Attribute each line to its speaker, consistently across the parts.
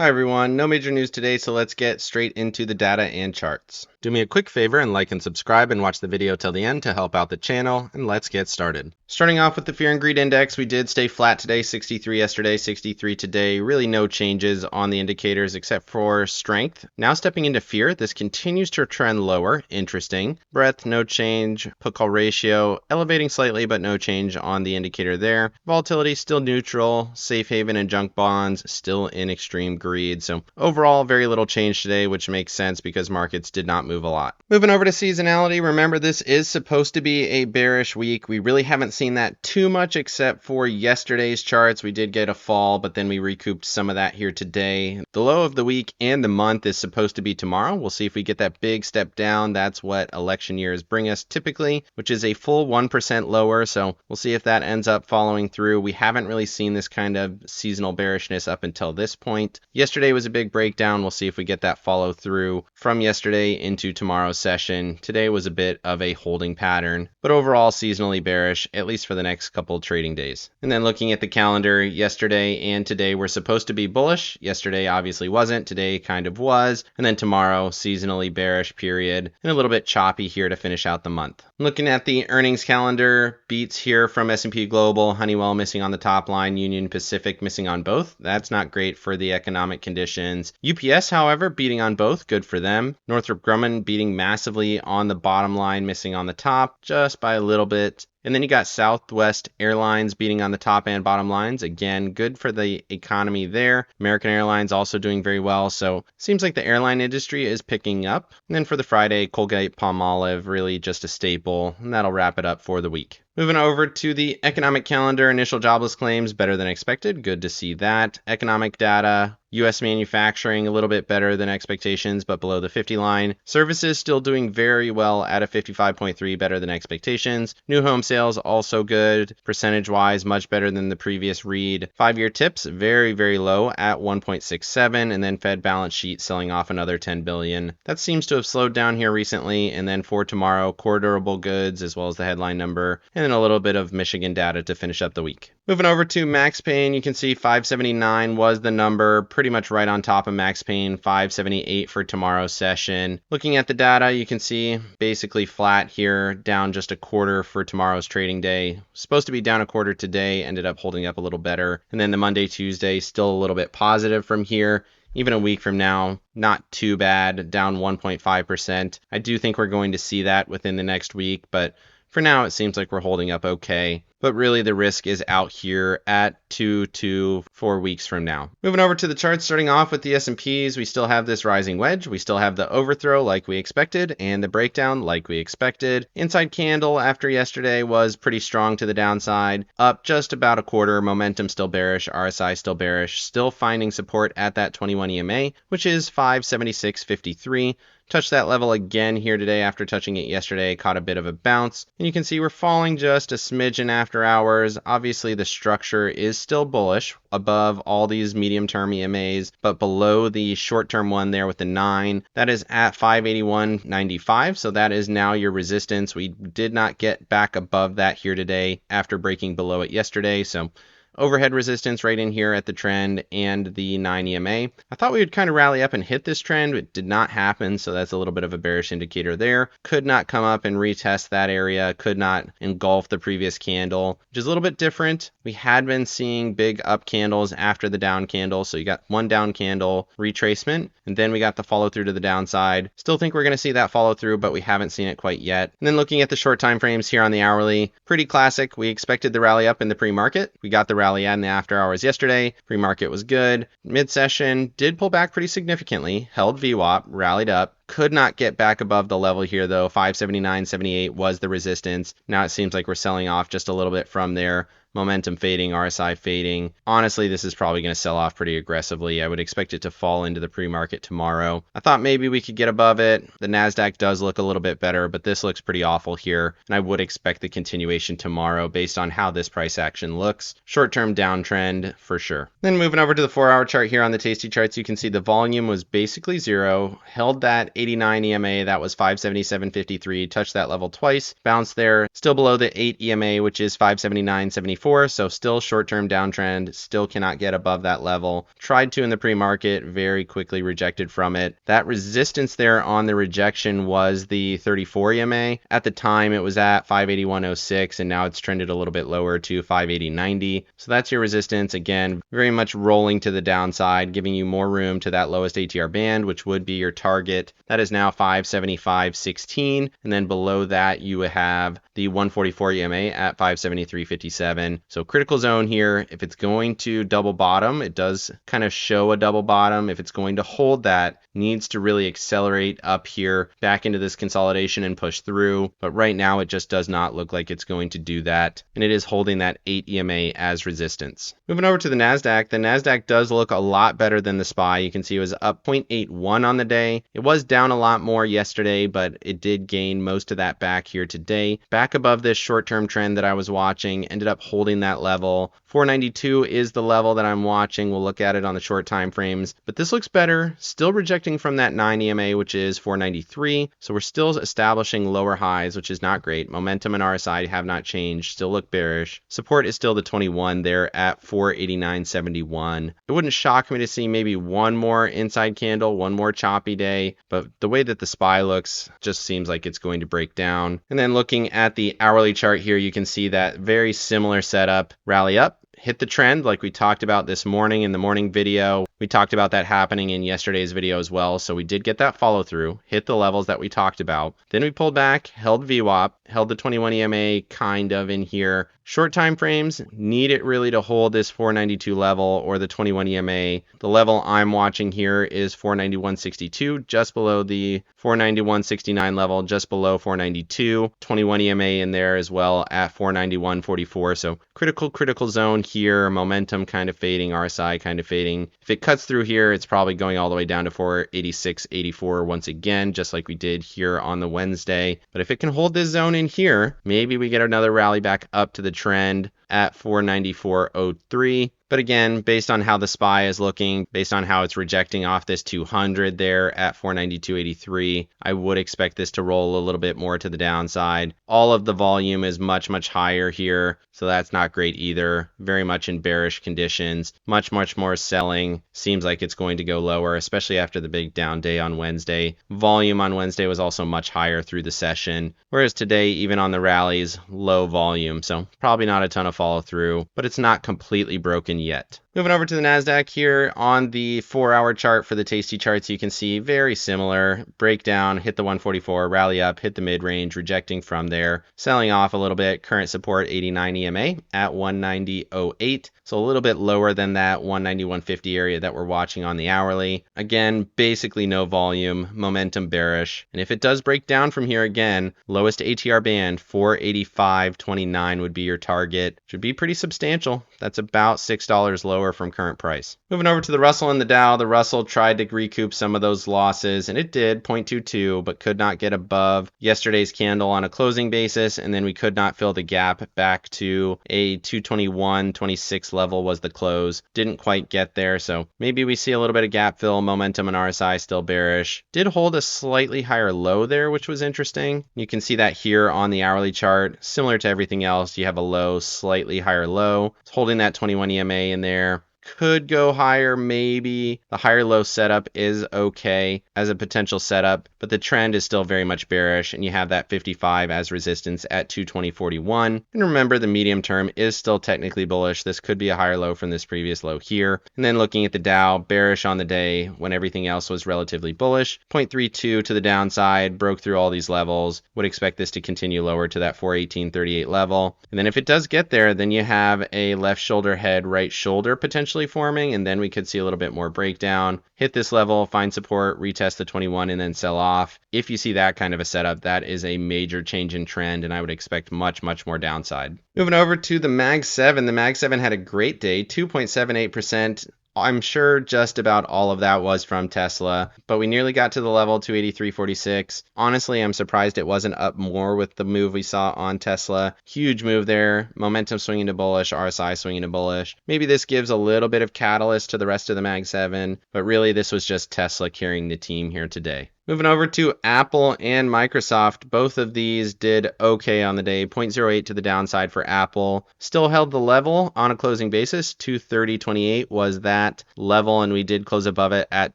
Speaker 1: Hi everyone, no major news today, so let's get straight into the data and charts. Do me a quick favor and like and subscribe and watch the video till the end to help out the channel, and let's get started. Starting off with the Fear and Greed Index, we did stay flat today, 63 yesterday, 63 today. Really no changes on the indicators except for strength. Now stepping into fear, this continues to trend lower, interesting. Breadth, no change. Put call ratio, elevating slightly but no change on the indicator there. Volatility still neutral. Safe haven and junk bonds still in extreme greed. So overall, very little change today, which makes sense because markets did not move a lot. Moving over to seasonality, remember this is supposed to be a bearish week. We really haven't seen that too much except for yesterday's charts. We did get a fall, but then we recouped some of that here today. The low of the week and the month is supposed to be tomorrow. We'll see if we get that big step down. That's what election years bring us typically, which is a full 1% lower. So we'll see if that ends up following through. We haven't really seen this kind of seasonal bearishness up until this point. Yesterday was a big breakdown. We'll see if we get that follow through from yesterday into tomorrow's session. Today was a bit of a holding pattern, but overall seasonally bearish, at least for the next couple of trading days. And then looking at the calendar, yesterday and today were supposed to be bullish. Yesterday obviously wasn't. Today kind of was. And then tomorrow, seasonally bearish period, and a little bit choppy here to finish out the month. Looking at the earnings calendar, beats here from S&P Global, Honeywell missing on the top line, Union Pacific missing on both. That's not great for the economic conditions. UPS, however, beating on both, good for them. Northrop Grumman beating massively on the bottom line, missing on the top just by a little bit. And then you got Southwest Airlines beating on the top and bottom lines. Again, good for the economy there. American Airlines also doing very well. So seems like the airline industry is picking up. And then for the Friday, Colgate-Palmolive, really just a staple. And that'll wrap it up for the week. Moving over to the economic calendar, initial jobless claims better than expected. Good to see that. Economic data, U.S. manufacturing a little bit better than expectations, but below the 50 line. Services still doing very well at a 55.3, better than expectations. New home sales also good. Percentage-wise, much better than the previous read. 5-year tips, very, very low at 1.67, and then Fed balance sheet selling off another 10 billion. That seems to have slowed down here recently, and then for tomorrow, core durable goods, as well as the headline number, and then a little bit of Michigan data to finish up the week. Moving over to Max Pain, you can see 579 was the number, pretty much right on top of Max Pain, 578 for tomorrow's session. Looking at the data, you can see basically flat here, down just a quarter for tomorrow's trading day. Supposed to be down a quarter today, ended up holding up a little better. And then the Monday, Tuesday, still a little bit positive from here. Even a week from now, not too bad, down 1.5%. I do think we're going to see that within the next week, but for now, it seems like we're holding up okay, but really the risk is out here at 2 to 4 weeks from now. Moving over to the charts, starting off with the S&Ps, we still have this rising wedge. We still have the overthrow like we expected and the breakdown like we expected. Inside candle after yesterday was pretty strong to the downside, up just about a quarter. Momentum still bearish, RSI still bearish, still finding support at that 21 EMA, which is 576.53. Touched that level again here today after touching it yesterday, caught a bit of a bounce. And you can see we're falling just a smidgen after hours. Obviously, the structure is still bullish above all these medium-term EMAs, but below the short-term one there with the 9. That is at 581.95, so that is now your resistance. We did not get back above that here today after breaking below it yesterday, so overhead resistance right in here at the trend and the 9 EMA. I thought we would kind of rally up and hit this trend. It did not happen, so that's a little bit of a bearish indicator there. Could not come up and retest that area. Could not engulf the previous candle, which is a little bit different. We had been seeing big up candles after the down candle, so you got one down candle retracement, and then we got the follow through to the downside. Still think we're going to see that follow through, but we haven't seen it quite yet. And then looking at the short time frames here on the hourly, pretty classic. We expected the rally up in the pre-market. We got the rally in the after hours yesterday. Pre-market was good. Mid-session did pull back pretty significantly, held VWAP, rallied up. Could not get back above the level here though. 579.78 was the resistance. Now it seems like we're selling off just a little bit from there. Momentum fading, RSI fading. Honestly, this is probably going to sell off pretty aggressively. I would expect it to fall into the pre-market tomorrow. I thought maybe we could get above it. The NASDAQ does look a little bit better, but this looks pretty awful here. And I would expect the continuation tomorrow based on how this price action looks. Short-term downtrend for sure. Then moving over to the 4-hour chart here on the Tasty charts, you can see the volume was basically zero. Held that 89 EMA, that was 577.53. Touched that level twice. Bounced there. Still below the 8 EMA, which is 579.75. 574, so still short-term downtrend, still cannot get above that level. Tried to in the pre-market, very quickly rejected from it. That resistance there on the rejection was the 34 EMA. At the time, it was at 581.06, and now it's trended a little bit lower to 580.90. So that's your resistance. Again, very much rolling to the downside, giving you more room to that lowest ATR band, which would be your target. That is now 575.16, and then below that you have the 144 EMA at 573.57. So critical zone here. If it's going to double bottom, it does kind of show a double bottom. If it's going to hold that, needs to really accelerate up here back into this consolidation and push through. But right now it just does not look like it's going to do that, and it is holding that 8 EMA as resistance. Moving over to the NASDAQ does look a lot better than the SPY. You can see it was up 0.81 on the day. It was down a lot more yesterday, but it did gain most of that back here today. Back above this short-term trend that I was watching, ended up holding that level. 492 is the level that I'm watching. We'll look at it on the short time frames, but this looks better. Still rejecting from that 9 EMA, which is 493. So we're still establishing lower highs, which is not great. Momentum and RSI have not changed, still look bearish. Support is still the 21 there at 489.71. It wouldn't shock me to see maybe one more inside candle, one more choppy day, but the way that the SPY looks just seems like it's going to break down. And then looking at the hourly chart here, you can see that very similar setup. Rally up, hit the trend like we talked about this morning in the morning video. We talked about that happening in yesterday's video as well. So we did get that follow through, hit the levels that we talked about. Then we pulled back, held VWAP, held the 21 EMA kind of in here. Short time frames need it really to hold this 492 level or the 21 EMA. The level I'm watching here is 491.62, just below the 491.69 level, just below 492. 21 EMA in there as well at 491.44. So critical zone here. Momentum kind of fading, RSI kind of fading. If it cuts through here, it's probably going all the way down to 486.84 once again, just like we did here on the Wednesday. But if it can hold this zone in here, maybe we get another rally back up to the trend at 494.03. But again, based on how the SPY is looking, based on how it's rejecting off this 200 there at 492.83, I would expect this to roll a little bit more to the downside. All of the volume is much higher here, so that's not great either. Very much in bearish conditions, much more selling. Seems like it's going to go lower, especially after the big down day on Wednesday. Volume on Wednesday was also much higher through the session, whereas today, even on the rallies, low volume, so probably not a ton of follow through, but it's not completely broken yet. Moving over to the NASDAQ here on the 4-hour chart for the Tasty charts, you can see very similar breakdown, hit the 144, rally up, hit the mid-range, rejecting from there, selling off a little bit. Current support 89 EMA at 190.08, so a little bit lower than that 190.150 area that we're watching on the hourly. Again, basically no volume, momentum bearish, and if it does break down from here again, lowest ATR band 485.29 would be your target. Should be pretty substantial. That's about $6 lower from current price. Moving over to the Russell and the Dow, the Russell tried to recoup some of those losses, and it did, 0.22, but could not get above yesterday's candle on a closing basis, and then we could not fill the gap back to a 221.26 level was the close. Didn't quite get there, so maybe we see a little bit of gap fill. Momentum and RSI still bearish. Did hold a slightly higher low there, which was interesting. You can see that here on the hourly chart. Similar to everything else, you have a low, slightly higher low. It's holding that 21 EMA in there. Could go higher, maybe. The higher low setup is okay as a potential setup, but the trend is still very much bearish, and you have that 55 as resistance at 220.41. And remember, the medium term is still technically bullish. This could be a higher low from this previous low here. And then looking at the Dow, bearish on the day when everything else was relatively bullish. 0.32 to the downside, broke through all these levels. Would expect this to continue lower to that 418.38 level. And then if it does get there, then you have a left shoulder head, right shoulder potentially forming, and then we could see a little bit more breakdown. Hit this level, find support, retest the 21, and then sell off. If you see that kind of a setup, that is a major change in trend, and I would expect much more downside. Moving over to the Mag 7. The Mag 7 had a great day, 2.78%. I'm sure just about all of that was from Tesla, but we nearly got to the level 283.46. Honestly, I'm surprised it wasn't up more with the move we saw on Tesla. Huge move there. Momentum swinging to bullish, RSI swinging to bullish. Maybe this gives a little bit of catalyst to the rest of the Mag 7, but really this was just Tesla carrying the team here today. Moving over to Apple and Microsoft, both of these did okay on the day. 0.08 to the downside for Apple. Still held the level on a closing basis. 230.28 was that level, and we did close above it at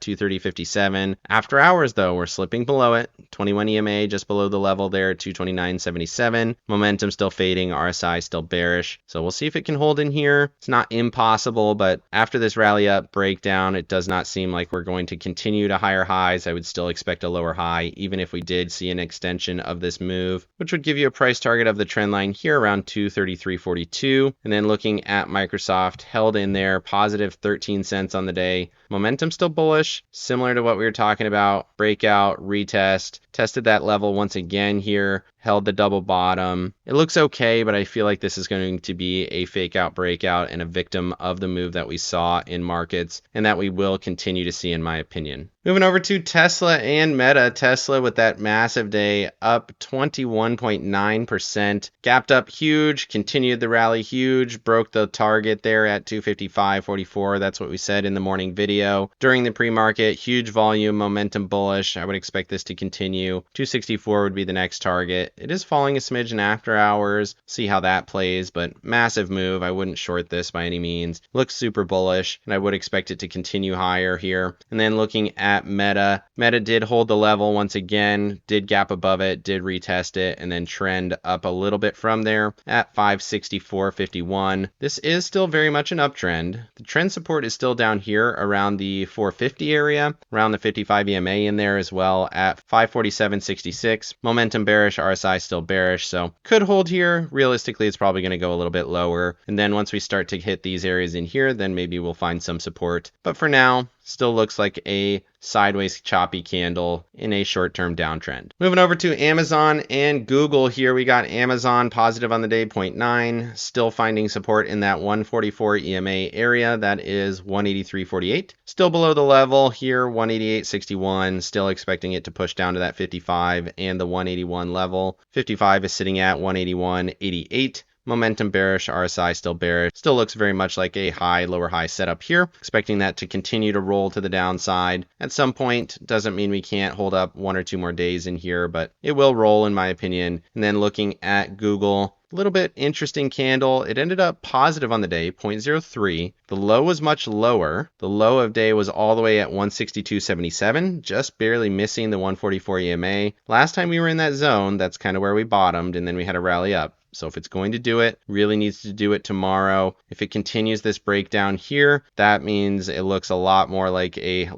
Speaker 1: 230.57. After hours, though, we're slipping below it. 21 EMA just below the level there, 229.77. Momentum still fading. RSI still bearish. So we'll see if it can hold in here. It's not impossible, but after this rally up breakdown, it does not seem like we're going to continue to higher highs. I would still expect a lower high, even if we did see an extension of this move, which would give you a price target of the trend line here around 233.42. And then looking at Microsoft, held in there, positive 13 cents on the day. Momentum still bullish, similar to what we were talking about. Breakout, retest, tested that level once again here, held the double bottom. It looks okay, but I feel like this is going to be a fake out breakout and a victim of the move that we saw in markets and that we will continue to see, in my opinion. Moving over to Tesla and Meta. Tesla with that massive day, up 21.9%, gapped up huge, continued the rally huge, broke the target there at 255.44. That's what we said in the morning video. During the pre-market, huge volume, momentum bullish. I would expect this to continue. 264 would be the next target. It is falling a smidgen after hours. See how that plays, but massive move. I wouldn't short this by any means. Looks super bullish, and I would expect it to continue higher here. And then looking at Meta. Meta did hold the level once again, did gap above it, did retest it, and then trend up a little bit from there at 564.51. This is still very much an uptrend. The trend support is still down here around the 450 area, around the 55 EMA in there as well at 547.66. Momentum bearish, RSI still bearish, so could hold here. Realistically, it's probably going to go a little bit lower. And then once we start to hit these areas in here, then maybe we'll find some support. But for now, still looks like a sideways choppy candle in a short-term downtrend. Moving over to Amazon and Google here, we got Amazon positive on the day, 0.9, still finding support in that 144 EMA area. That is 183.48. Still below the level here, 188.61. Still expecting it to push down to that 55 and the 181 level. 55 is sitting at 181.88. Momentum bearish, RSI still bearish. Still looks very much like a lower high setup here. Expecting that to continue to roll to the downside. At some point, doesn't mean we can't hold up 1 or 2 more days in here, but it will roll in my opinion. And then looking at Google, a little bit interesting candle. It ended up positive on the day, 0.03. The low was much lower. The low of day was all the way at 162.77, just barely missing the 144 EMA. Last time we were in that zone, that's kind of where we bottomed, and then we had a rally up. So if it's going to do it, really needs to do it tomorrow. If it continues this breakdown here, that means it looks a lot more like a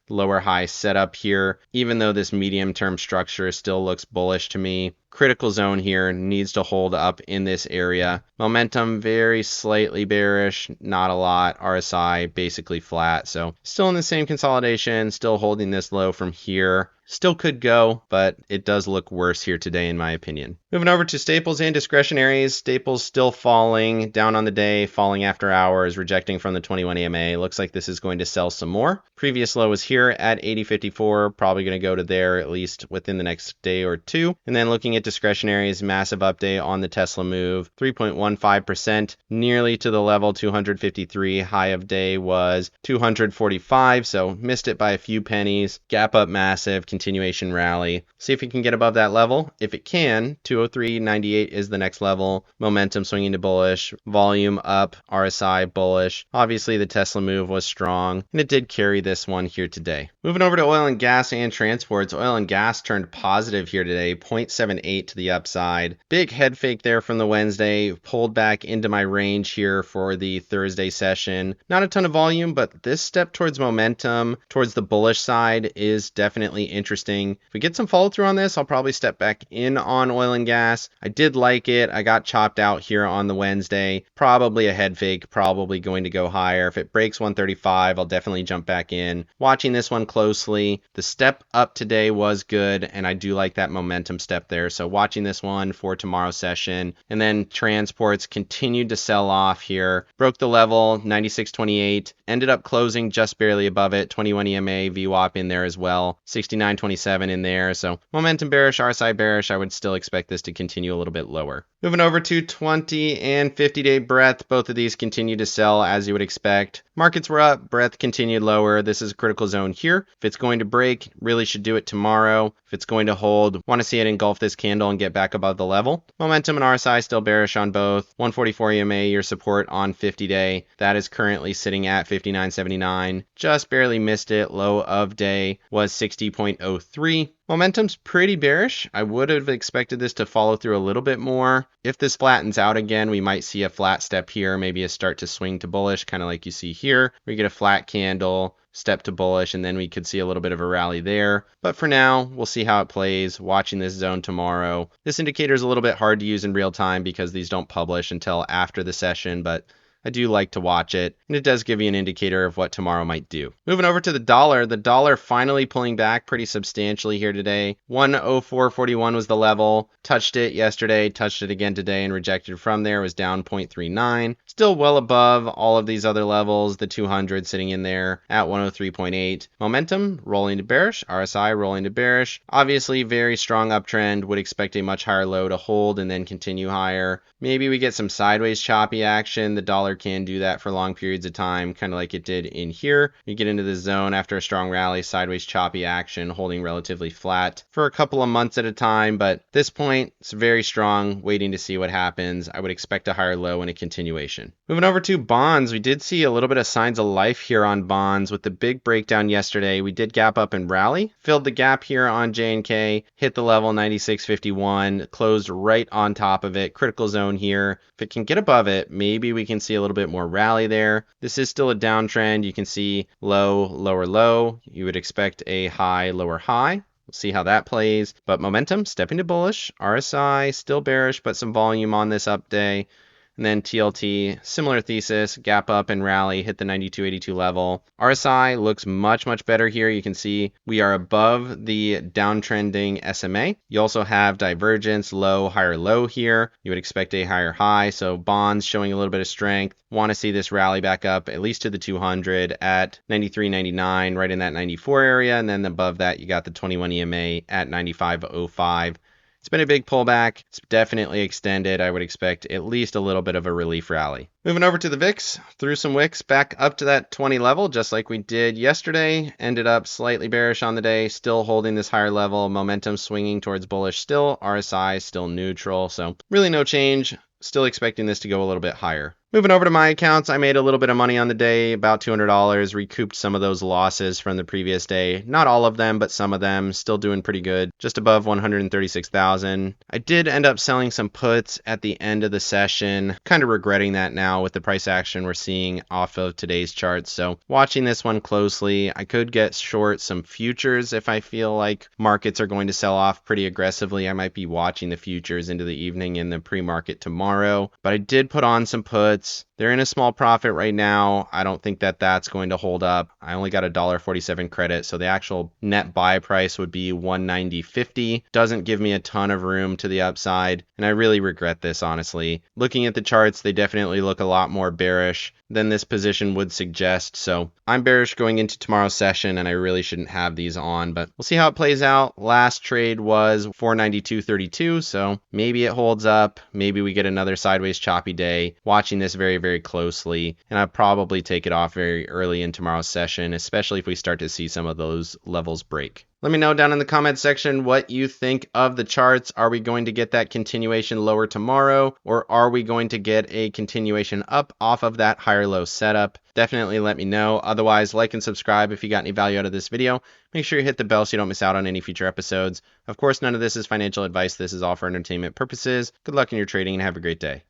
Speaker 1: lower high setup here, even though this medium term structure still looks bullish to me. Critical zone here needs to hold up in this area. Momentum very slightly bearish, not a lot. RSI basically flat. So still in the same consolidation, still holding this low from here. Still could go, but it does look worse here today in my opinion. Moving over to staples and discretionaries. Staples still falling, down on the day, falling after hours, rejecting from the 21 EMA. Looks like this is going to sell some more. Previous low was here at 80.54, probably going to go to there at least within the next day or two. And then looking at discretionaries, massive update on the Tesla move, 3.15%, nearly to the level 253. High of day was 245, so missed it by a few pennies. Gap up massive, continuation rally. See if it can get above that level. If it can, 203.98 is the next level. Momentum swinging to bullish, volume up, RSI bullish. Obviously the Tesla move was strong, and it did carry this one here today. Moving over to oil and gas and transports. Oil and gas turned positive here today, 0.78 to the upside. Big head fake there from the Wednesday, pulled back into my range here for the Thursday session. Not a ton of volume, but this step towards momentum, towards the bullish side is definitely interesting. If we get some follow through on this, I'll probably step back in on oil and gas. I did like it. I got chopped out here on the Wednesday. Probably a head fake, probably going to go higher. If it breaks 135, I'll definitely jump back in. Watching this one closely. The step up today was good, and I do like that momentum step there. So watching this one for tomorrow's session. And then transports continued to sell off here. Broke the level, 96.28. Ended up closing just barely above it. 21 EMA VWAP in there as well. 69 59.27 in there. So momentum bearish, RSI bearish. I would still expect this to continue a little bit lower. Moving over to 20 and 50-day breadth. Both of these continue to sell as you would expect. Markets were up, breadth continued lower. This is a critical zone here. If it's going to break, really should do it tomorrow. If it's going to hold, want to see it engulf this candle and get back above the level. Momentum and RSI still bearish on both. 144 EMA, your support on 50-day. That is currently sitting at 59.79. Just barely missed it. Low of day was 60.03. Momentum's pretty bearish. I would have expected this to follow through a little bit more. If this flattens out again, we might see a flat step here, maybe a start to swing to bullish, kind of like you see here. We get a flat candle, step to bullish, and then we could see a little bit of a rally there. But for now, we'll see how it plays, watching this zone tomorrow. This indicator is a little bit hard to use in real time because these don't publish until after the session, but I do like to watch it, and it does give you an indicator of what tomorrow might do. Moving over to the dollar finally pulling back pretty substantially here today. 104.41 was the level. Touched it yesterday, touched it again today, and rejected from there. Was down 0.39. Still well above all of these other levels. The 200 sitting in there at 103.8. Momentum rolling to bearish. RSI rolling to bearish. Obviously, very strong uptrend. Would expect a much higher low to hold and then continue higher. Maybe we get some sideways choppy action. The dollar can do that for long periods of time, kind of like it did in here. You get into the zone after a strong rally, sideways choppy action, holding relatively flat for a couple of months at a time. But at this point, it's very strong, waiting to see what happens. I would expect a higher low and a continuation. Moving over to bonds, we did see a little bit of signs of life here on bonds with the big breakdown yesterday. We did gap up and rally, filled the gap here on J&K, hit the level 96.51, closed right on top of it, critical zone here. If it can get above it, maybe we can see a little bit more rally there. This is still a downtrend. You can see low, lower, low. You would expect a high, lower, high. We'll see how that plays. But momentum stepping to bullish. RSI still bearish, but some volume on this up day. And then TLT, similar thesis, gap up and rally, hit the 92.82 level. RSI looks much, much better here. You can see we are above the downtrending SMA. You also have divergence, low, higher low here. You would expect a higher high. So bonds showing a little bit of strength. Want to see this rally back up at least to the 200 at 93.99, right in that 94 area. And then above that, you got the 21 EMA at 95.05. It's been a big pullback. It's definitely extended. I would expect at least a little bit of a relief rally. Moving over to the VIX, threw some wicks back up to that 20 level, just like we did yesterday. Ended up slightly bearish on the day, still holding this higher level. Momentum swinging towards bullish still. RSI still neutral. So really no change. Still expecting this to go a little bit higher. Moving over to my accounts, I made a little bit of money on the day, about $200, recouped some of those losses from the previous day. Not all of them, but some of them, still doing pretty good, just above 136,000. I did end up selling some puts at the end of the session, kind of regretting that now with the price action we're seeing off of today's charts. So watching this one closely, I could get short some futures if I feel like markets are going to sell off pretty aggressively. I might be watching the futures into the evening in the pre-market tomorrow, but I did put on some puts. They're in a small profit right now. I don't think that that's going to hold up. I only got a $1.47 credit, so the actual net buy price would be $190.50. Doesn't give me a ton of room to the upside, and I really regret this, honestly. Looking at the charts, they definitely look a lot more bearish than this position would suggest. So I'm bearish going into tomorrow's session, and I really shouldn't have these on, but we'll see how it plays out. Last trade was 492.32, so maybe it holds up. Maybe we get another sideways choppy day. Watching this very, very closely, and I'll probably take it off very early in tomorrow's session, especially if we start to see some of those levels break. Let me know down in the comment section what you think of the charts. Are we going to get that continuation lower tomorrow, or are we going to get a continuation up off of that higher low setup? Definitely let me know. Otherwise, like and subscribe if you got any value out of this video. Make sure you hit the bell so you don't miss out on any future episodes. Of course, none of this is financial advice. This is all for entertainment purposes. Good luck in your trading and have a great day.